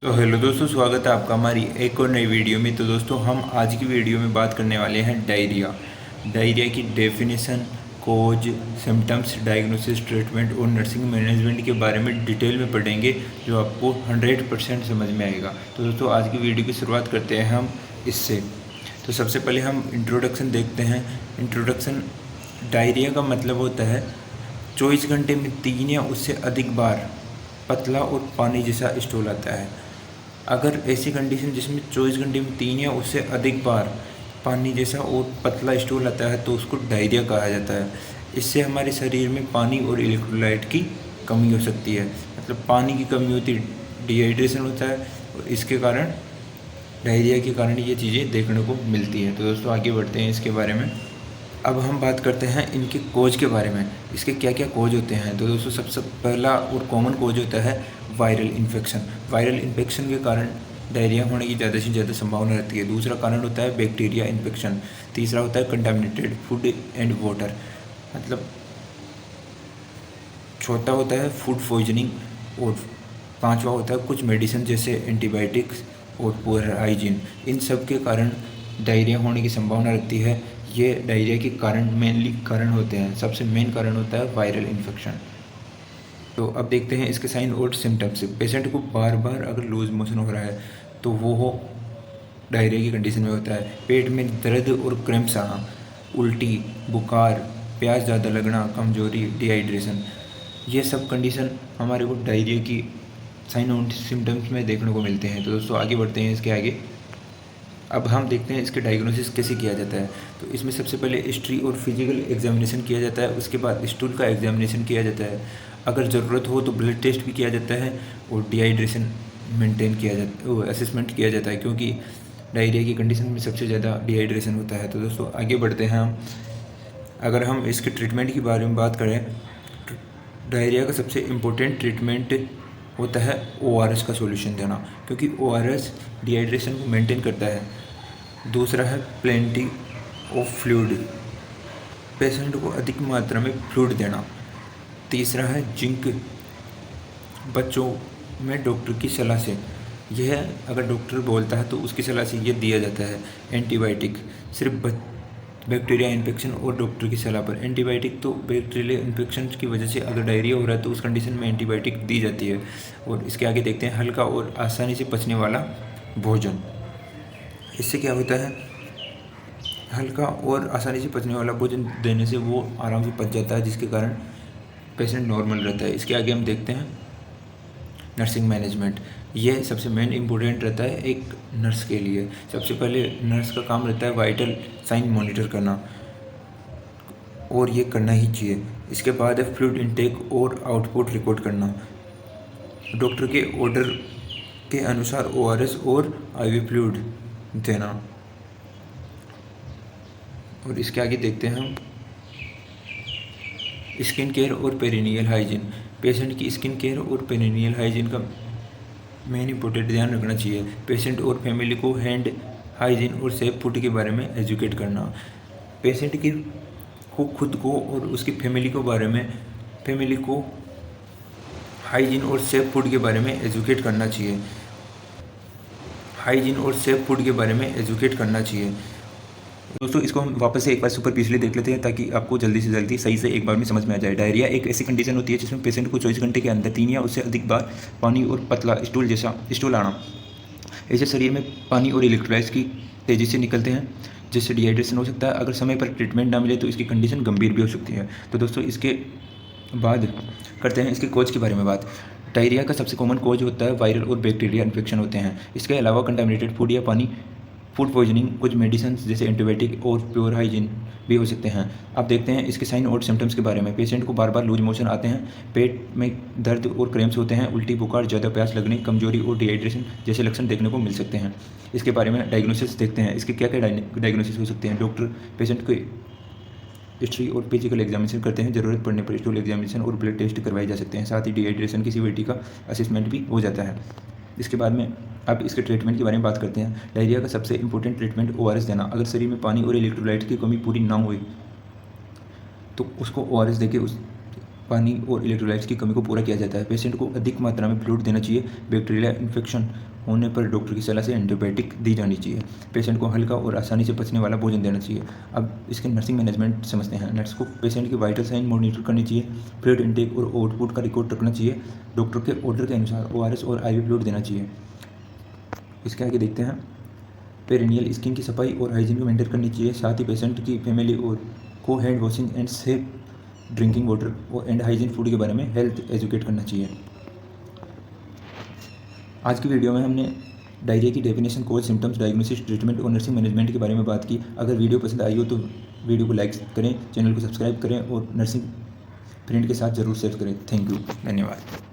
तो हेलो दोस्तों, स्वागत है आपका हमारी एक और नई वीडियो में। तो दोस्तों, हम आज की वीडियो में बात करने वाले हैं डायरिया की डेफिनेशन, कोज, सिम्टम्स, डायग्नोसिस, ट्रीटमेंट और नर्सिंग मैनेजमेंट के बारे में डिटेल में पढ़ेंगे, जो आपको 100% समझ में आएगा। तो दोस्तों, आज की वीडियो की शुरुआत करते हैं हम इससे। तो सबसे पहले हम इंट्रोडक्शन देखते हैं। इंट्रोडक्शन, डायरिया का मतलब होता है 24 घंटे में 3 या उससे अधिक बार पतला और पानी जैसा स्टूल आता है। अगर ऐसी कंडीशन जिसमें 24 घंटे में 3 या उससे अधिक बार पानी जैसा और पतला स्टूल आता है तो उसको डायरिया कहा जाता है। इससे हमारे शरीर में पानी और इलेक्ट्रोलाइट की कमी हो सकती है, मतलब पानी की कमी होती है, डिहाइड्रेशन होता है, और इसके कारण डायरिया के कारण ये चीज़ें देखने को मिलती हैं। तो दोस्तों, आगे बढ़ते हैं इसके बारे में। अब हम बात करते हैं इनके कोज के बारे में, इसके क्या क्या कोज होते हैं। तो दोस्तों, सबसे पहला और कॉमन कोज होता है वायरल इन्फेक्शन। वायरल इन्फेक्शन के कारण डायरिया होने की ज़्यादा से ज़्यादा संभावना रहती है। दूसरा कारण होता है बैक्टीरिया इन्फेक्शन। तीसरा होता है कंटामिनेटेड फूड एंड वाटर, मतलब चौथा होता है फूड पॉइजनिंग, और पांचवा होता है कुछ मेडिसिन जैसे एंटीबायोटिक्स और पुअर हाइजीन। इन सब के कारण डायरिया होने की संभावना रहती है। ये डायरिया के कारण मेनली कारण होते हैं। सबसे मेन कारण होता है वायरल इन्फेक्शन। तो अब देखते हैं इसके साइन और सिम्टम्स। पेशेंट को बार बार अगर लूज मोशन हो रहा है तो वो हो डायरिया की कंडीशन में होता है। पेट में दर्द और क्रैम्प्स आना, उल्टी, बुखार, प्यास ज़्यादा लगना, कमजोरी, डिहाइड्रेशन, ये सब कंडीशन हमारे को डायरिया की साइन और सिम्टम्स में देखने को मिलते हैं। तो दोस्तों, आगे बढ़ते हैं इसके आगे। अब हम देखते हैं इसके डायग्नोसिस कैसे किया जाता है। तो इसमें सबसे पहले हिस्ट्री और फिजिकल एग्जामिनेशन किया जाता है। उसके बाद स्टूल का एग्जामिनेशन किया जाता है। अगर ज़रूरत हो तो ब्लड टेस्ट भी किया जाता है और डिहाइड्रेशन मेंटेन किया जाता है, असेसमेंट किया जाता है, क्योंकि डायरिया की कंडीशन में सबसे ज़्यादा डिहाइड्रेशन होता है। तो दोस्तों, आगे बढ़ते हैं हम। अगर हम इसके ट्रीटमेंट के बारे में बात करें, डायरिया का सबसे इम्पोर्टेंट ट्रीटमेंट होता है ORS का सॉल्यूशन देना, क्योंकि ORS डिहाइड्रेशन को मेंटेन करता है। दूसरा है प्लेंटी ऑफ फ्लूइड, पेशेंट को अधिक मात्रा में फ्लूइड देना। तीसरा है जिंक, बच्चों में डॉक्टर की सलाह से, यह अगर डॉक्टर बोलता है तो उसकी सलाह से ये दिया जाता है। एंटीबायोटिक सिर्फ बैक्टीरिया इन्फेक्शन और डॉक्टर की सलाह पर। एंटीबायोटिक तो बैक्टीरियल इन्फेक्शन की वजह से अगर डायरिया हो रहा है तो उस कंडीशन में एंटीबायोटिक दी जाती है। और इसके आगे देखते हैं हल्का और आसानी से पचने वाला भोजन। इससे क्या होता है, हल्का और आसानी से पचने वाला भोजन देने से वो आराम से पच जाता है, जिसके कारण पेशेंट नॉर्मल रहता है। इसके आगे हम देखते हैं नर्सिंग मैनेजमेंट। ये सबसे मेन इम्पोर्टेंट रहता है एक नर्स के लिए। सबसे पहले नर्स का काम रहता है वाइटल साइन मॉनिटर करना, और ये करना ही चाहिए। इसके बाद है फ्लूइड इनटेक और आउटपुट रिकॉर्ड करना, डॉक्टर के ऑर्डर के अनुसार ORS और IV फ्लूइड देना। और इसके आगे देखते हैं हम स्किन केयर और पेरिनियल हाइजीन। पेशेंट की स्किन केयर और पेरिनियल हाइजीन का मेन इम्पोर्टेंट ध्यान रखना चाहिए। पेशेंट और फैमिली को हैंड हाइजीन और सेफ फूड के बारे में एजुकेट करना। पेशेंट की को खुद को और उसकी फैमिली को हाइजीन और सेफ फूड के बारे में एजुकेट करना चाहिए। हाइजीन और सेफ फूड के बारे में एजुकेट करना चाहिए। दोस्तों, इसको हम वापस से एक बार सुपरफिशियली देख लेते हैं ताकि आपको जल्दी से जल्दी सही से एक बार में समझ में आ जाए। डायरिया एक ऐसी कंडीशन होती है जिसमें पेशेंट को 24 घंटे के अंदर 3 या उससे अधिक बार पानी और पतला स्टूल आना। ऐसे शरीर में पानी और इलेक्ट्रोलाइट्स की तेज़ी से निकलते हैं, जिससे डिहाइड्रेशन हो सकता है। अगर समय पर ट्रीटमेंट ना मिले तो इसकी कंडीशन गंभीर भी हो सकती है। तो दोस्तों, इसके बाद करते हैं इसके कोज के बारे में बात। डायरिया का सबसे कॉमन कोज होता है वायरल और बैक्टीरिया इन्फेक्शन होते हैं। इसके अलावा कंटामिनेटेड फूड या पानी, फूड पॉइजनिंग, कुछ मेडिसिन जैसे एंटीबायोटिक और प्योर हाइजीन भी हो सकते हैं। अब देखते हैं इसके साइन और सिम्टम्स के बारे में। पेशेंट को बार बार लूज मोशन आते हैं, पेट में दर्द और क्रैम्प्स होते हैं, उल्टी, बुखार, ज़्यादा प्यास लगने, कमजोरी और डिहाइड्रेशन जैसे लक्षण देखने को मिल सकते हैं। इसके बारे में डायग्नोसिस देखते हैं। इसके क्या क्या डायग्नोसिस हो सकते हैं। डॉक्टर पेशेंट को हिस्ट्री और फिजिकल एग्जामिनेशन करते हैं। ज़रूरत पड़ने पर स्टूल एग्जामिनेशन और ब्लड टेस्ट करवाए जा सकते हैं। साथ ही डिहाइड्रेशन की सीवियरिटी का असेसमेंट भी हो जाता है। इसके बाद में अब इसके ट्रीटमेंट के बारे में बात करते हैं। डायरिया का सबसे इंपॉर्टेंट ट्रीटमेंट ORS देना। अगर शरीर में पानी और इलेक्ट्रोलाइट की कमी पूरी ना हुई तो उसको ORS देके उस पानी और इलेक्ट्रोलाइट्स की कमी को पूरा किया जाता है। पेशेंट को अधिक मात्रा में फ्लूइड देना चाहिए। बैक्टीरियल इन्फेक्शन होने पर डॉक्टर की सलाह से एंटीबायोटिक दी जानी चाहिए। पेशेंट को हल्का और आसानी से पचने वाला भोजन देना चाहिए। अब इसके नर्सिंग मैनेजमेंट समझते हैं। नर्स को पेशेंट की वाइटल साइन मॉनिटर करनी चाहिए, फ्लूइड इनटेक और आउटपुट का रिकॉर्ड रखना चाहिए। डॉक्टर के ऑर्डर के अनुसार ORS और IV फ्लूइड देना चाहिए। इसके आगे देखते हैं, पेरिनियल स्किन की सफाई और हाइजीन को मेंटेन करनी चाहिए। साथ ही पेशेंट की फैमिली और को hand washing and safe drinking water और एंड हाइजीन फूड के बारे में हेल्थ एजुकेट करना चाहिए। आज की वीडियो में हमने डायरिया की डेफिनेशन, कोज, सिम्टम्स, डायग्नोसिस, ट्रीटमेंट और नर्सिंग मैनेजमेंट के बारे में बात की। अगर वीडियो पसंद आई हो तो वीडियो को लाइक करें, चैनल को सब्सक्राइब करें और नर्सिंग फ्रेंड के साथ जरूर शेयर करें। थैंक यू, धन्यवाद।